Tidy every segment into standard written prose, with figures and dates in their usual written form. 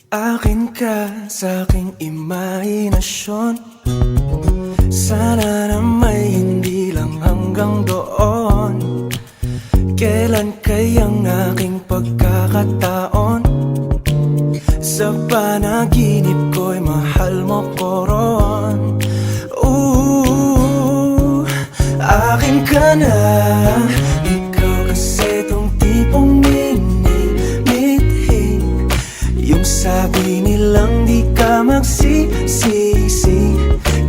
Akin ka sa aking imahinasyon. Sana na may hindi lang hanggang doon. Kailan kayang aking pagkakataon? Sa panaginip ko'y mahal mo ko ron. Akin ka na. Ikaw kasi tong tipong minimithi. Yung sabi nilang di ka magsisisi.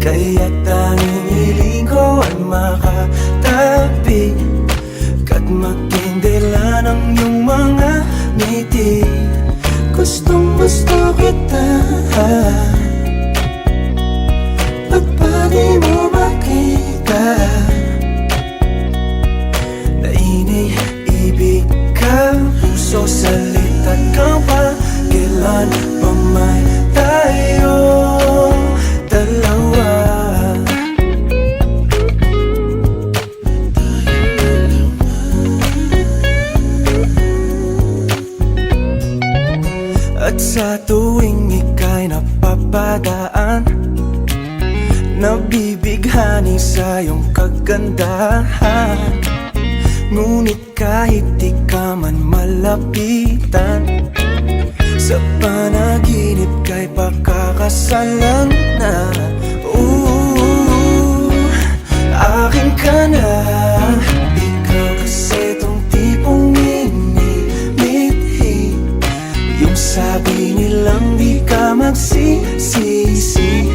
Kaya tanging hiling ko ay makatabi kat magkindila ng iyong mga ngiti. Gustong gusto kita. Ba't ba di mo makita na iniibig ka? Puso salita ka pa. Kailan pa may tayo dalawa? At sa tuwing ika'y napapadaan, nabibighani sa iyong kagandahan. Ngunit kahit di ka man malapitan, sa panaginip ka'y pakakasalan na. Akin ka na. Ikaw kasi tong tipong minimithi. Yung sabi nilang di ka magsisisi.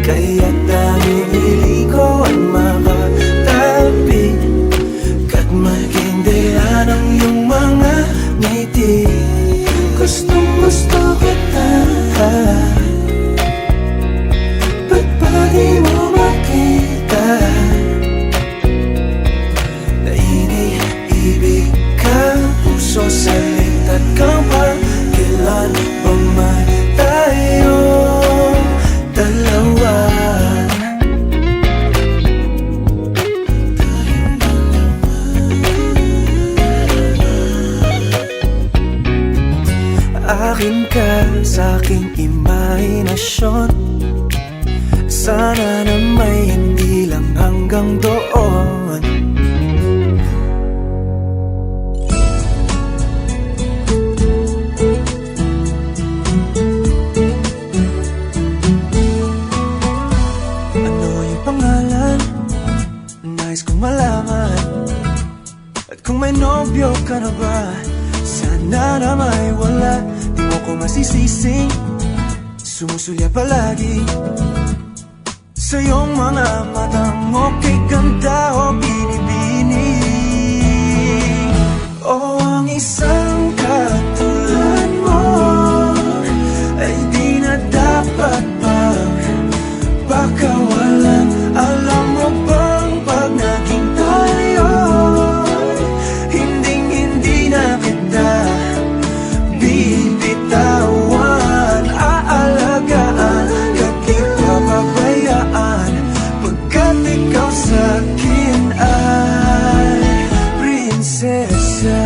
Kaya tanging hiling ko ay makatabi kat magkindila ng iyong mga ngiti. Gustong gusto kita. Ba't ba di mo makita na iniibig ka? Puso salita ka pa. Kailan ba may tayo dalawa? Akin ka sa aking imahinasyon. Sana na may hindi lang hanggang doon. Ano yung pangalan? Nais kong malaman. At kung may nobyo ka na ba? Sana na may wala. Di mo ko masisising sumusulya palagi sa iyong mga matang okay ganda o binibini. O ang isang katulad mo ay di na dapat bang pakawalan. Alam mo bang pag naging tayo, hinding-hindi na kita bibitawan. Aalagaan kat di papabayaan, pagkat ikaw sa'kin ay prinsesa.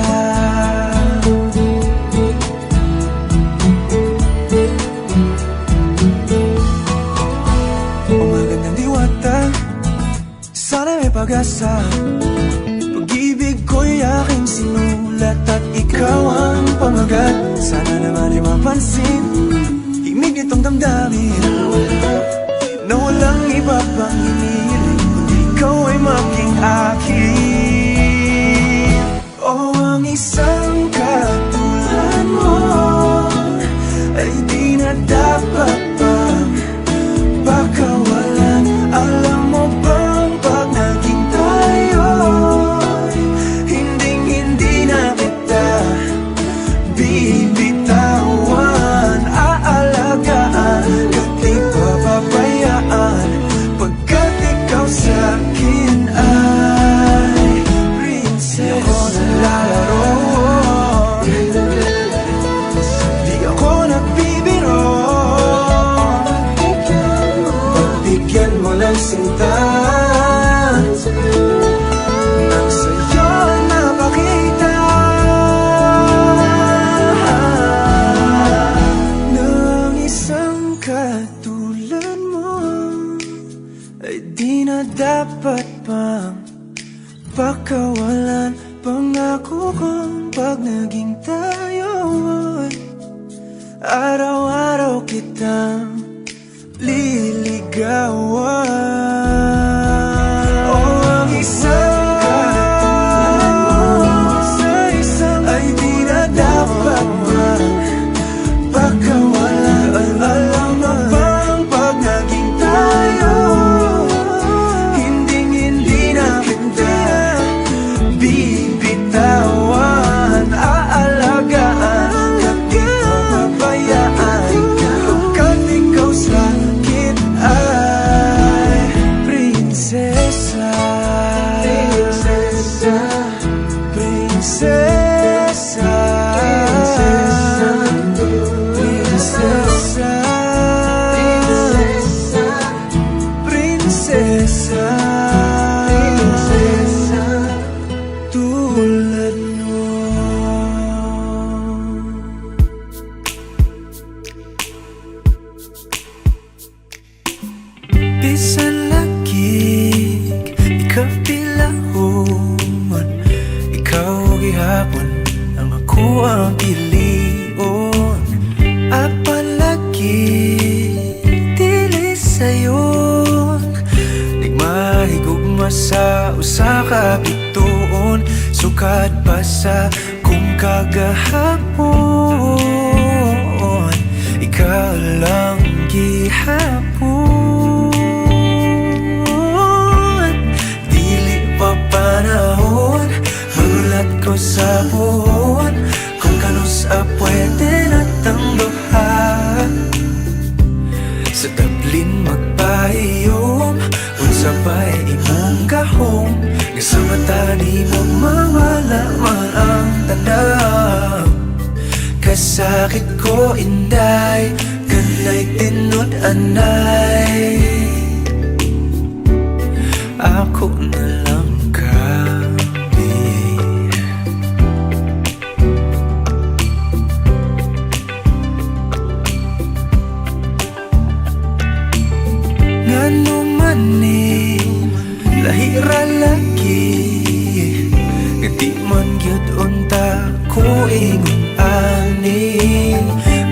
O magandang diwata, sana may pag-asa. Pag-ibig ko'y aking sinulat at ikaw ang pamagat. Sana naman ay mapansin himig nitong damdamin na walang iba pang hinihiling kundi ikaw ay maging akin. O ang isang katulad mo ay di na dapat pang pakawalan. Alam mo bang pag naging tayo, hinding-hindi na kita bibitawan. Aalagaan kat di papabayaan, pagkat ikaw sa'kin ay prinsesa. Di ako naglalaro, bang pag naging tayo, araw-araw kitang liligawan? Oh, ang isang katulad mo sa isang ay di na dapat magpakawalan. Alam mo bang pag naging tayo, hindi na kita bibitawan. Aalagaan at di papabayaan, pagkat ikaw sa akin ay prinsesa. Prinsesa, prinsesa, prinsesa, prinsesa, tulad mo. Bisan lagig, ikaw pilahon, ikaw gihapon, ang ako ang pilion. Apan lagi, dili sayon, nagmahigugma sa usa ka bituon. Sukad pa sa kung kagahapon, ikaw lang gihapon. Panahon, magulat ko sa buhon, kung kanus pwede na tangduha. Sa tablin magpahiyom, unsa ba'y imong gahom, nga sa mata ni mo mawala man ang tanaw. Kasakit ko inday, kanay tinud anay, ako na lang lahira lagi, ngati man gyud unta ko ingon ani.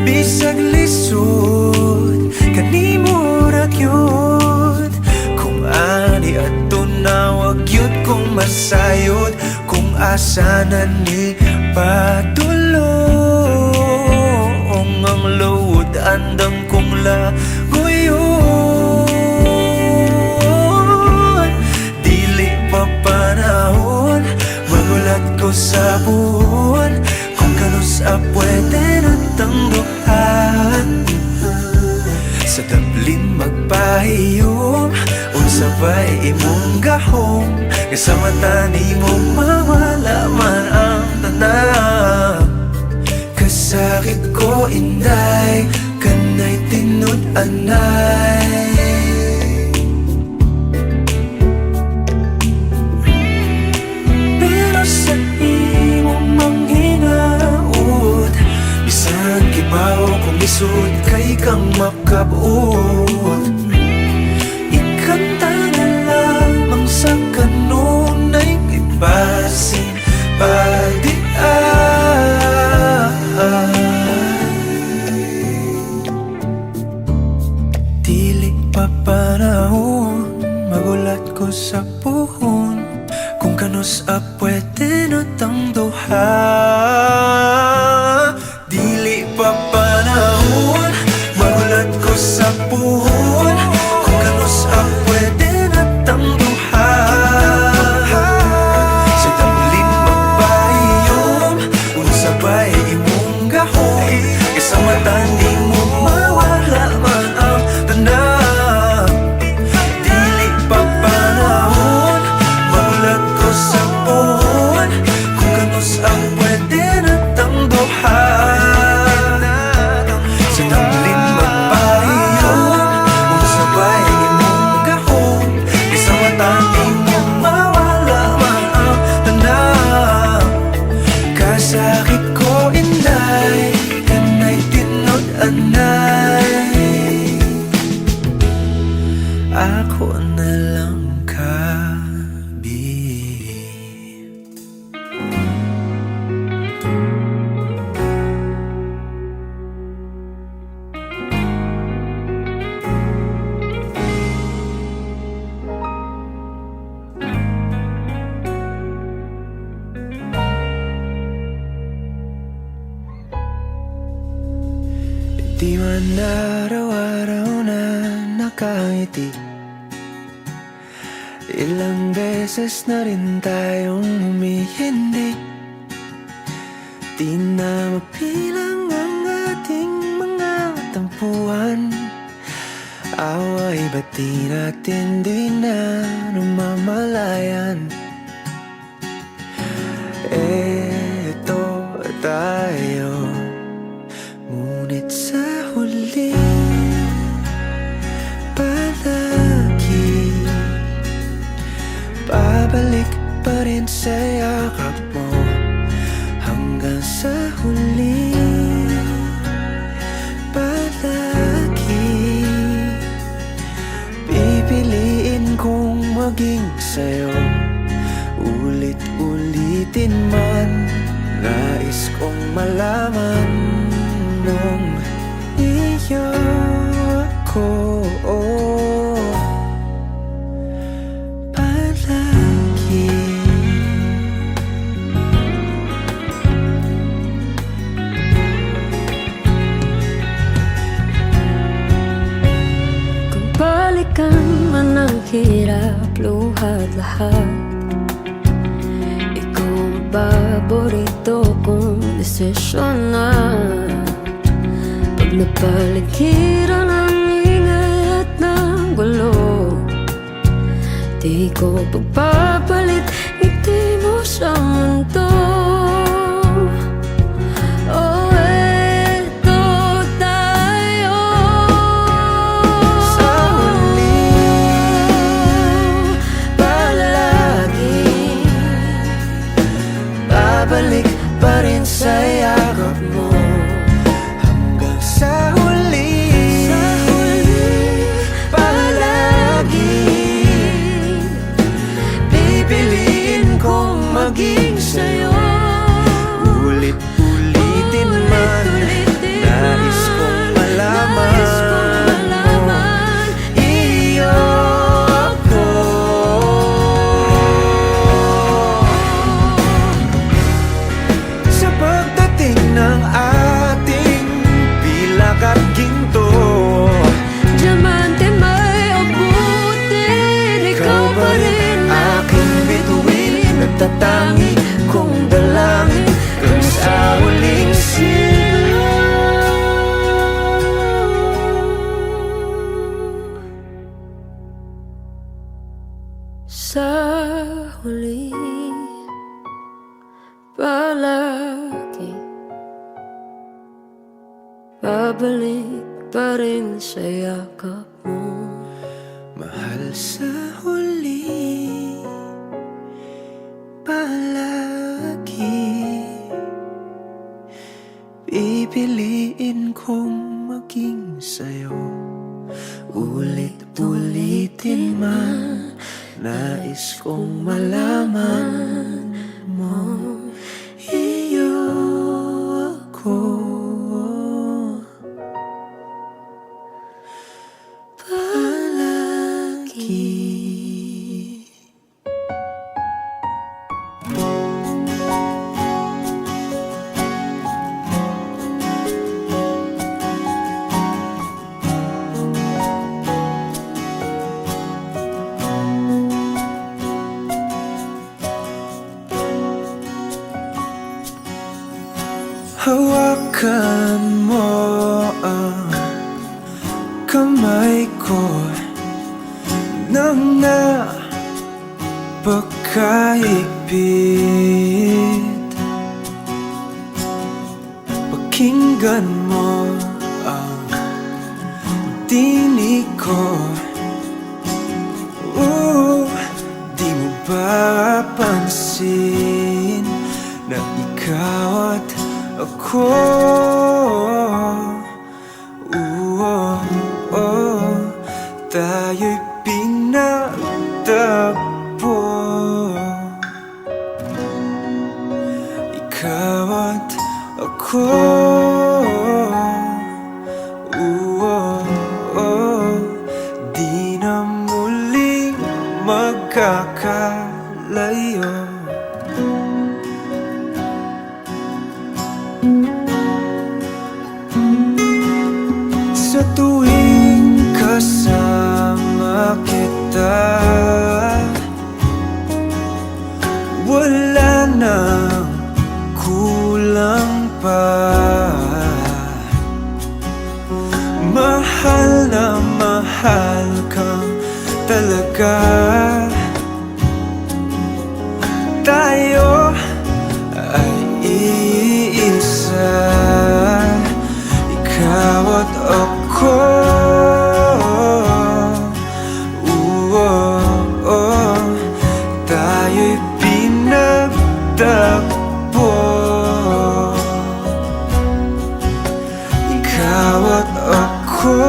Bisag lisod kanimo ra gyud, kung ani adto na wag gyud kong masayod, kung asa na ni padulong ang load andam kong laguyon. Panahon, magulat ko sa buwan, kung kanus pwede na tangduhan. Sa tablin magpahiyom, unsa ba'y imong gahom, nga sa mata ni mo mawala man ang tanaw. Kasakit ko inday, kanay tinud anay. Sa imong manghinaot, bisan kibaw kung lisod kay kang makabuot. Ikanta na lamang sa kanunay ibasin pagdian. Dili pa panahon, magulat ko sa puhon, kung kanus pwede na tangduha. Dili pa panahon, magulat ko sa puhon, kung kanus pwede na tangduha. Sa tablin magpahiyom, unsa ba'y imong gahom, sa mata ni mo mawala man ang tanaw. Dili pa panahon, magulat ko sa puhon, Di man araw-araw na nakangiti, ilang beses na rin tayong humihindi. Di na mapilang ang ating mga tampuhan, away ba't di natin di na namamalayan? Eto tayo, ngunit sa huli palagi babalik pa rin sa yakap mo. Hanggang sa huli palagi pipiliin kong maging sa'yo. Ulit-ulitin man, nais kong malaman nung iyo ako palagi. Kung balikan man ang hirap, luhat lahat, ikaw ang paborito kong desisyon na. Pag napaligiran ang ingay at ng gulo, di ko pagpapalit ngiti mo sa mundo. Oh, eto tayo Sa huli palagi babalik pa rin sa yakap mo. Hanggang sa huli palagi pipiliin kong maging sa'yo. Ulit-ulitin man, nais kong malaman iyo ako. Sa pagdating ng ating pilak at ginto, diamante may abutin, ikaw pa rin aking bituin, nagtatangi kong dalangin kung sa huling sa huli palagi babalik pa rin sa yakap mo. mahal. Sa huli palagi pipiliin kong maging sa'yo. Ulit-ulitin man, nais kong malaman mo iyo ako palagi. Hawakan mo ang kamay ko nang napakahigpit. Pakinggan mo ang tinig ko. Di mo ba pansin na ikaw at ako tayo'y pinagtagpo. Ikaw at ako di na muling magkakalayo. tuwing kasama kita, wala nang kulang pa. Mahal na mahal kang talaga. Tayo ay iisa, ikaw at ako. Tayo'y pinagtagpo, ikaw at ako.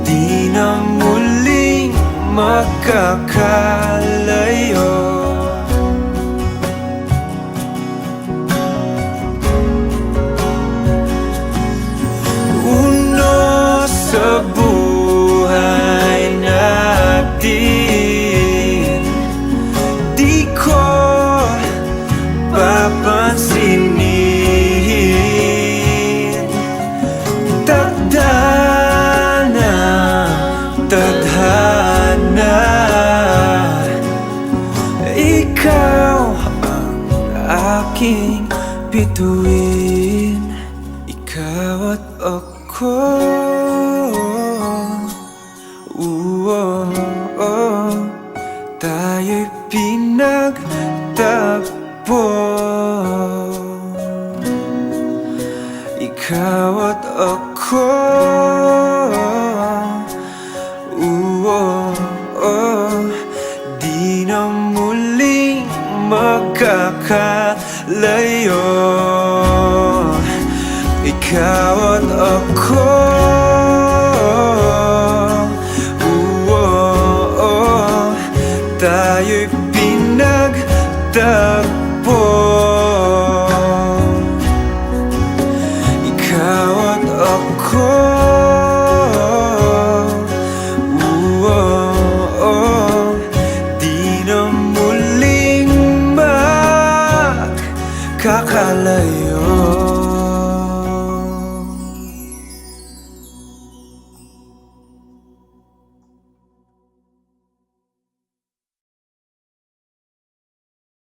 Di na muling makakalayo. Uno sa buhay natin, di ko papansinin. Tadhana, tadhana, ikaw ang aking bituin, ikaw at ako. Tayo'y pinagtagpo, ikaw at ako. Di na muling makakalayo, ikaw at ako. Tayo'y pinagtagpo, ikaw at ako. Di na muling magkakalayo.